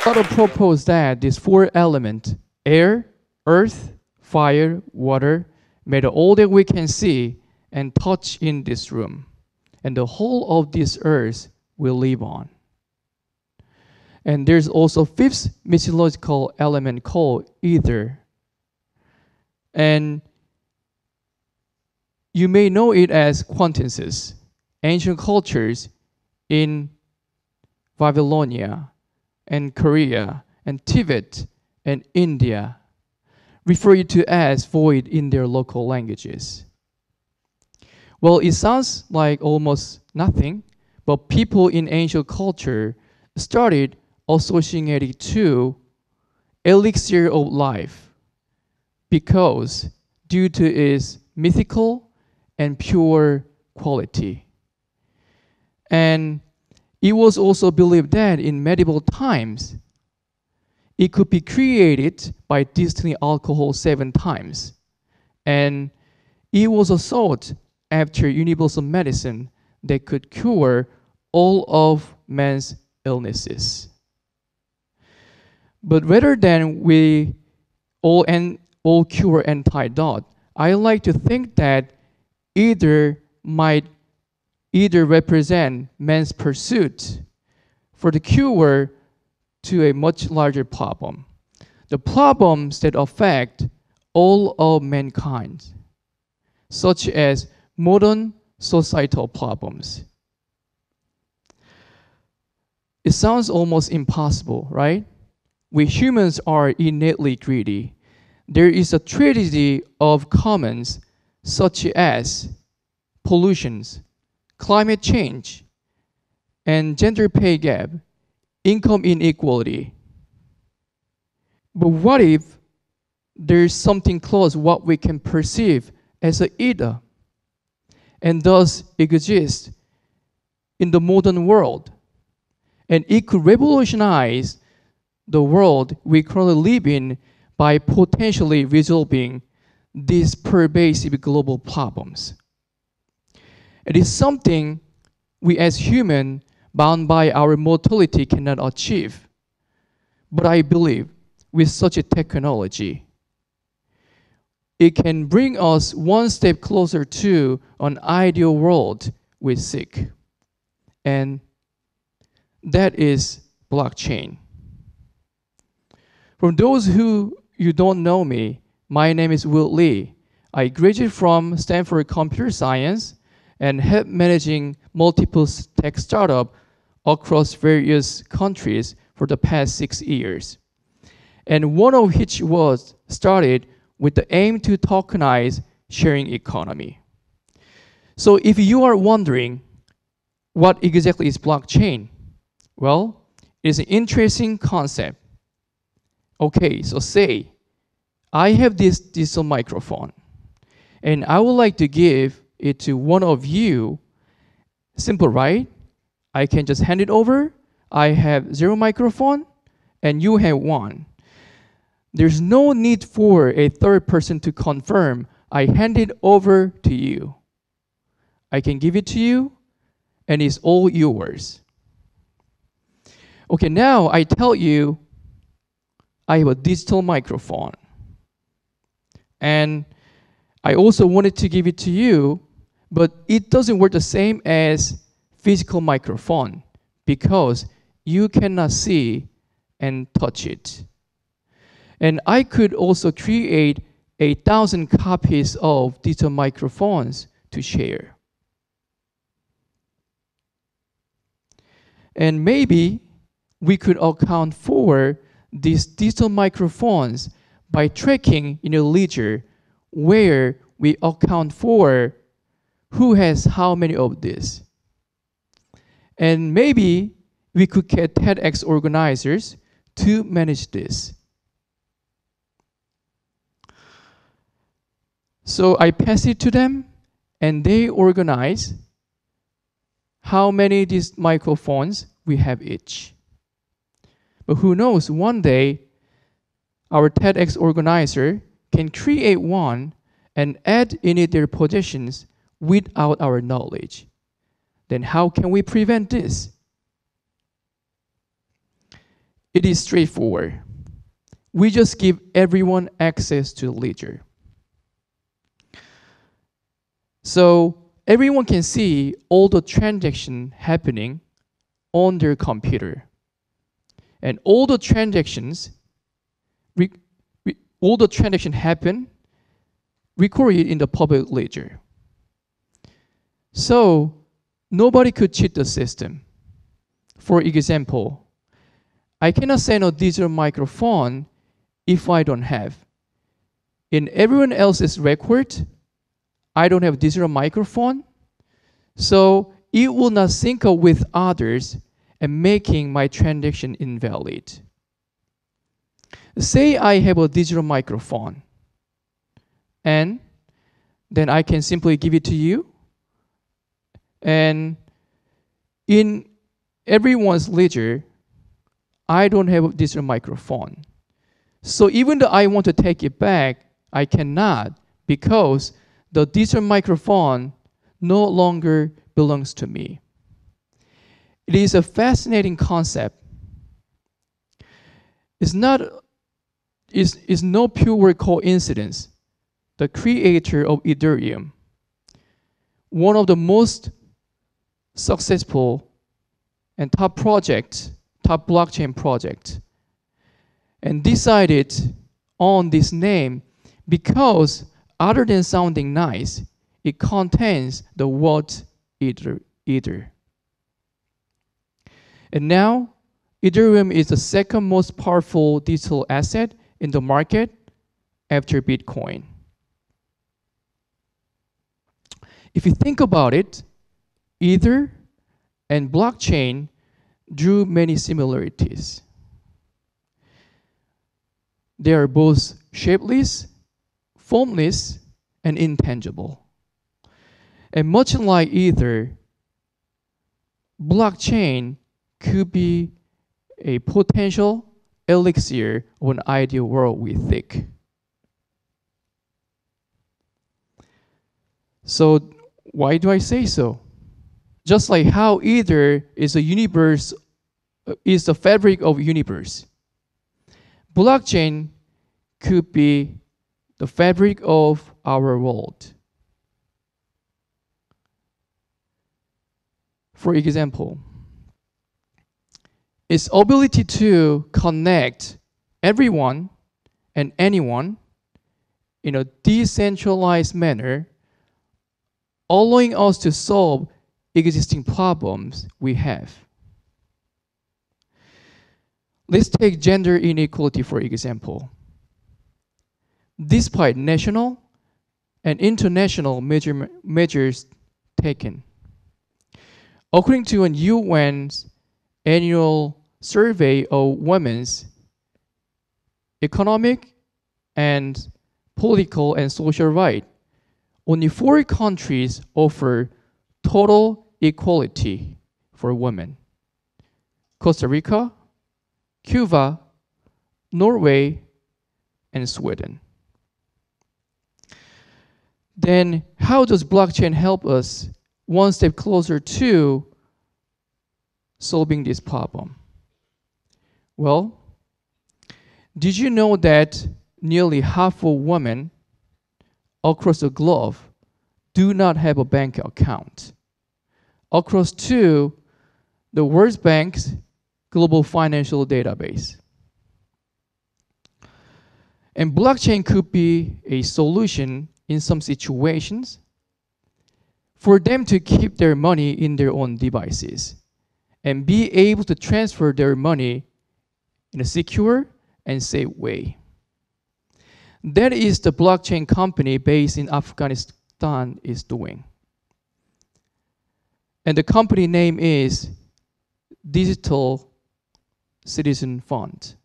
Other propose that these four elements, air, earth, fire, water, made all that we can see and touch in this room. And the whole of this earth will live on. And there's also fifth mythological element called aether. And you may know it as quintessence. Ancient cultures in Babylonia and Korea and Tibet and India refer it to as void in their local languages. Well, it sounds like almost nothing, but people in ancient culture started associating it to elixir of life because due to its mythical and pure quality. And it was also believed that in medieval times, it could be created by distilling alcohol 7 times. And it was a thought after universal medicine that could cure all of man's illnesses. But rather than we all cure antidote, I like to think that either represent man's pursuit for the cure to a much larger problem. The problems that affect all of mankind, such as modern societal problems. It sounds almost impossible, right? We humans are innately greedy. There is a tragedy of commons such as pollutions, climate change, and gender pay gap, income inequality. But what if there's something close what we can perceive as an ether, and thus exist in the modern world, and it could revolutionize the world we currently live in by potentially resolving these pervasive global problems. It is something we as humans, bound by our mortality, cannot achieve. But I believe with such a technology, it can bring us one step closer to an ideal world we seek. And that is blockchain. For those who you don't know me, my name is Will Lee. I graduated from Stanford Computer Science and help managing multiple tech startups across various countries for the past 6 years. And one of which was started with the aim to tokenize sharing economy. So if you are wondering what exactly is blockchain, well, it's an interesting concept. Okay, so say I have this digital microphone and I would like to give it to one of you. Simple, right? I can just hand it over. I have 0 microphone and you have 1. There's no need for a third person to confirm I hand it over to you. I can give it to you and it's all yours. Okay, now I tell you I have a digital microphone. And I also wanted to give it to you, but it doesn't work the same as physical microphone because you cannot see and touch it. And I could also create 1,000 copies of digital microphones to share. And maybe we could account for these digital microphones by tracking in a ledger where we account for who has how many of this. And maybe we could get TEDx organizers to manage this. So I pass it to them and they organize how many of these microphones we have each. But who knows, one day our TEDx organizer can create one and add in it their possessions without our knowledge. Then how can we prevent this? It is straightforward. We just give everyone access to ledger. So everyone can see all the transactions happening on their computer. And all the transactions happen recorded in the public ledger. So nobody could cheat the system. For example, I cannot send a digital microphone if I don't have. In everyone else's record, I don't have digital microphone, so it will not sync up with others and making my transaction invalid. Say I have a digital microphone, and then I can simply give it to you, and in everyone's ledger, I don't have a digital microphone. So even though I want to take it back, I cannot, because the digital microphone no longer belongs to me. It is a fascinating concept. It's no pure coincidence. The creator of Ethereum, one of the most successful and top blockchain project, and decided on this name because other than sounding nice, it contains the word ether. And now, Ethereum is the second most powerful digital asset in the market after Bitcoin. If you think about it, Ether and blockchain drew many similarities. They are both shapeless, formless, and intangible. And much like Ether, blockchain could be a potential elixir of an ideal world, we think. So why do I say so? Just like how Ether is a universe, is the fabric of universe, blockchain could be the fabric of our world. For example, its ability to connect everyone and anyone in a decentralized manner, allowing us to solve existing problems we have. Let's take gender inequality for example. Despite national and international measures taken, according to a UN's annual survey of women's economic and political and social rights, only 4 countries offer total equality for women: Costa Rica, Cuba, Norway, and Sweden. Then how does blockchain help us one step closer to solving this problem? Well, did you know that nearly half of women across the globe do not have a bank account? Across to the World Bank's global financial database. And blockchain could be a solution in some situations for them to keep their money in their own devices and be able to transfer their money in a secure and safe way. That is the blockchain company based in Afghanistan is doing. And the company name is Digital Citizen Fund.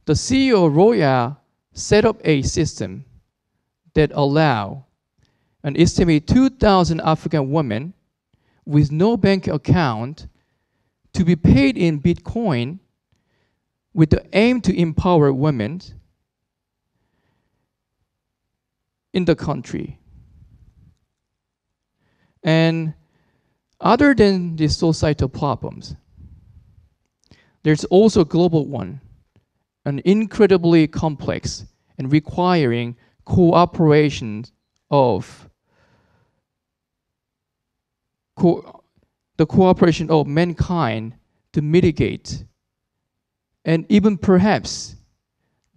The CEO Roya set up a system that allow an estimated 2,000 African women with no bank account to be paid in Bitcoin with the aim to empower women in the country. And other than the societal problems, there's also a global one, an incredibly complex and requiring cooperation of the cooperation of mankind to mitigate and even perhaps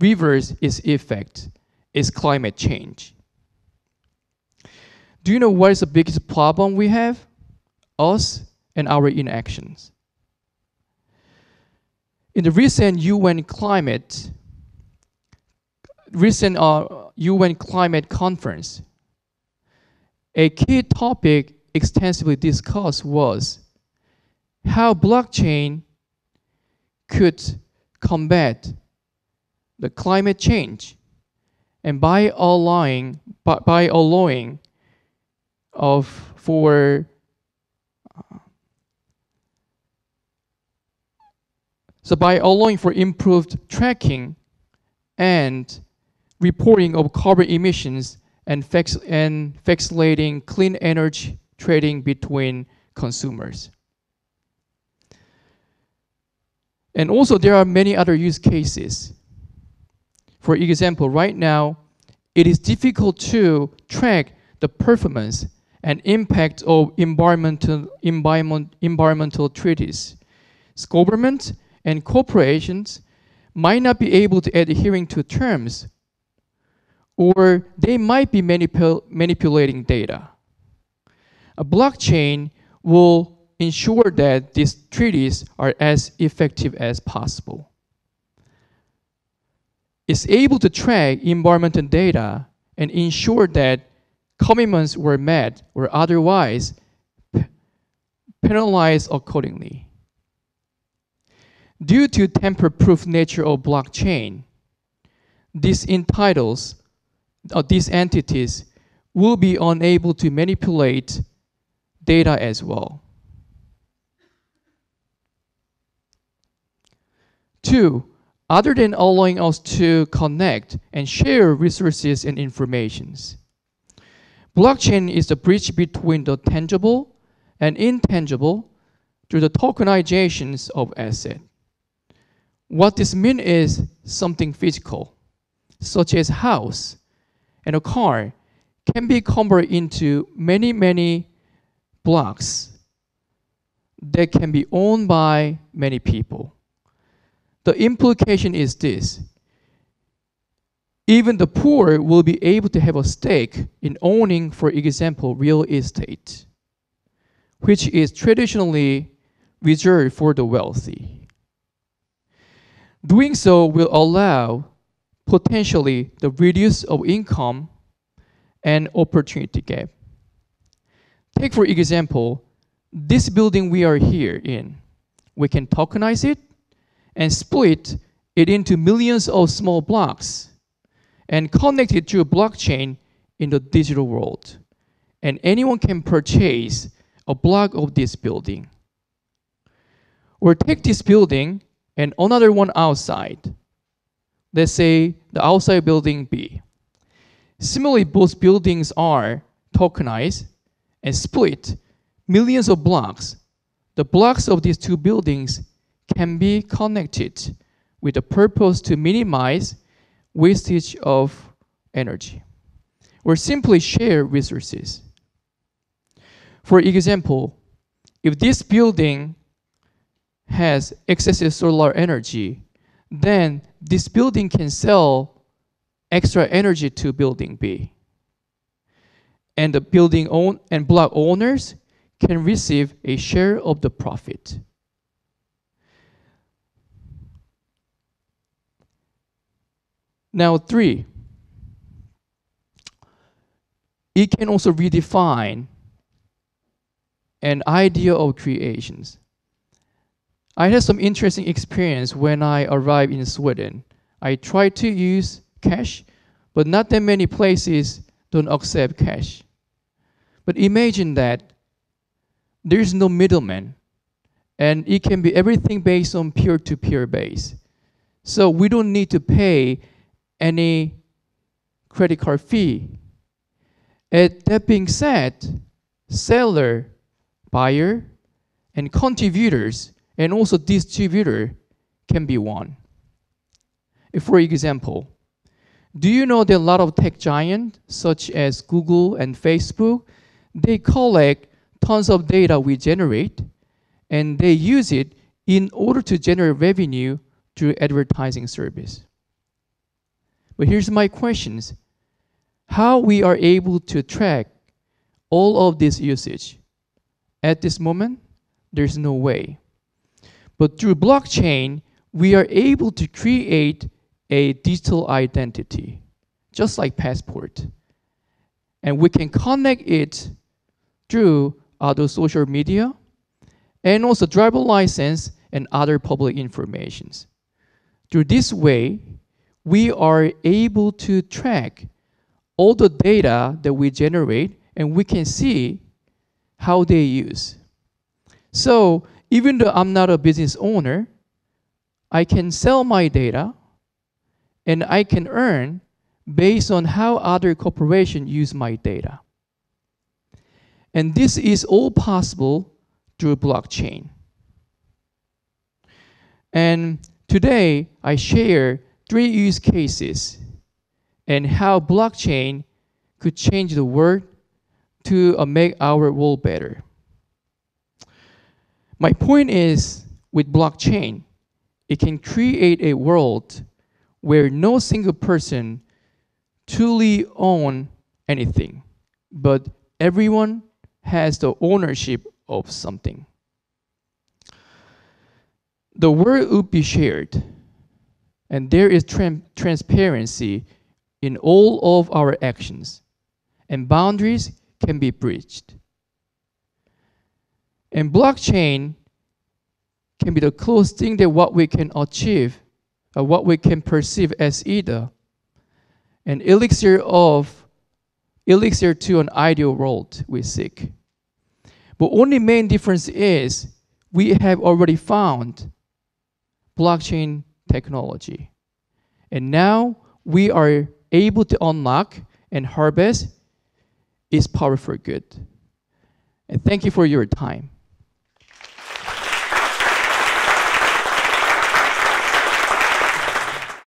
reverse its effect is climate change. Do you know what is the biggest problem we have? Us and our inactions. In the recent UN climate conference, a key topic extensively discussed was how blockchain could combat the climate change, and by allowing for improved tracking and reporting of carbon emissions and facilitating clean energy trading between consumers. And also there are many other use cases. For example, right now, it is difficult to track the performance and impact of environmental treaties. Government and corporations might not be able to adhering to terms, or they might be manipulating data. A blockchain will ensure that these treaties are as effective as possible. It's able to track environmental data and ensure that commitments were met or otherwise penalized accordingly. Due to tamper-proof nature of blockchain, these entities will be unable to manipulate data as well. 2, other than allowing us to connect and share resources and informations, blockchain is the bridge between the tangible and intangible through the tokenizations of assets. What this means is something physical, such as a house and a car, can be converted into many blocks that can be owned by many people. The implication is this: even the poor will be able to have a stake in owning, for example, real estate, which is traditionally reserved for the wealthy. Doing so will allow potentially the reduce of income and opportunity gap. Take, for example, this building we are here in. We can tokenize it and split it into millions of small blocks and connect it to a blockchain in the digital world. And anyone can purchase a block of this building. Or take this building and another one outside. Let's say the outside building B. Similarly, both buildings are tokenized and split millions of blocks. The blocks of these two buildings can be connected with the purpose to minimize wastage of energy or simply share resources. For example, if this building has excessive solar energy, then this building can sell extra energy to building B. And the building and block owners can receive a share of the profit. Now 3, it can also redefine an idea of creations. I had some interesting experience when I arrived in Sweden. I tried to use cash, but not that many places don't accept cash. But imagine that there is no middleman, and it can be everything based on peer-to-peer base. So we don't need to pay any credit card fee. That being said, seller, buyer, and contributors, and also distributor can be one. For example, do you know that a lot of tech giants, such as Google and Facebook, they collect tons of data we generate, and they use it in order to generate revenue through advertising service. But here's my questions. How we are able to track all of this usage? At this moment, there's no way. But through blockchain, we are able to create a digital identity, just like passport. And we can connect it through other social media and also driver license and other public informations. Through this way, we are able to track all the data that we generate, and we can see how they use. So even though I'm not a business owner, I can sell my data and I can earn based on how other corporations use my data. And this is all possible through blockchain. And today I share 3 use cases and how blockchain could change the world to make our world better. My point is, with blockchain, it can create a world where no single person truly owns anything, but everyone has the ownership of something. The world would be shared, and there is transparency in all of our actions, and boundaries can be breached. And blockchain can be the closest thing that what we can achieve, or what we can perceive as either an elixir to an ideal world we seek. But only main difference is we have already found blockchain technology. And now we are able to unlock and harvest its power for good. And thank you for your time.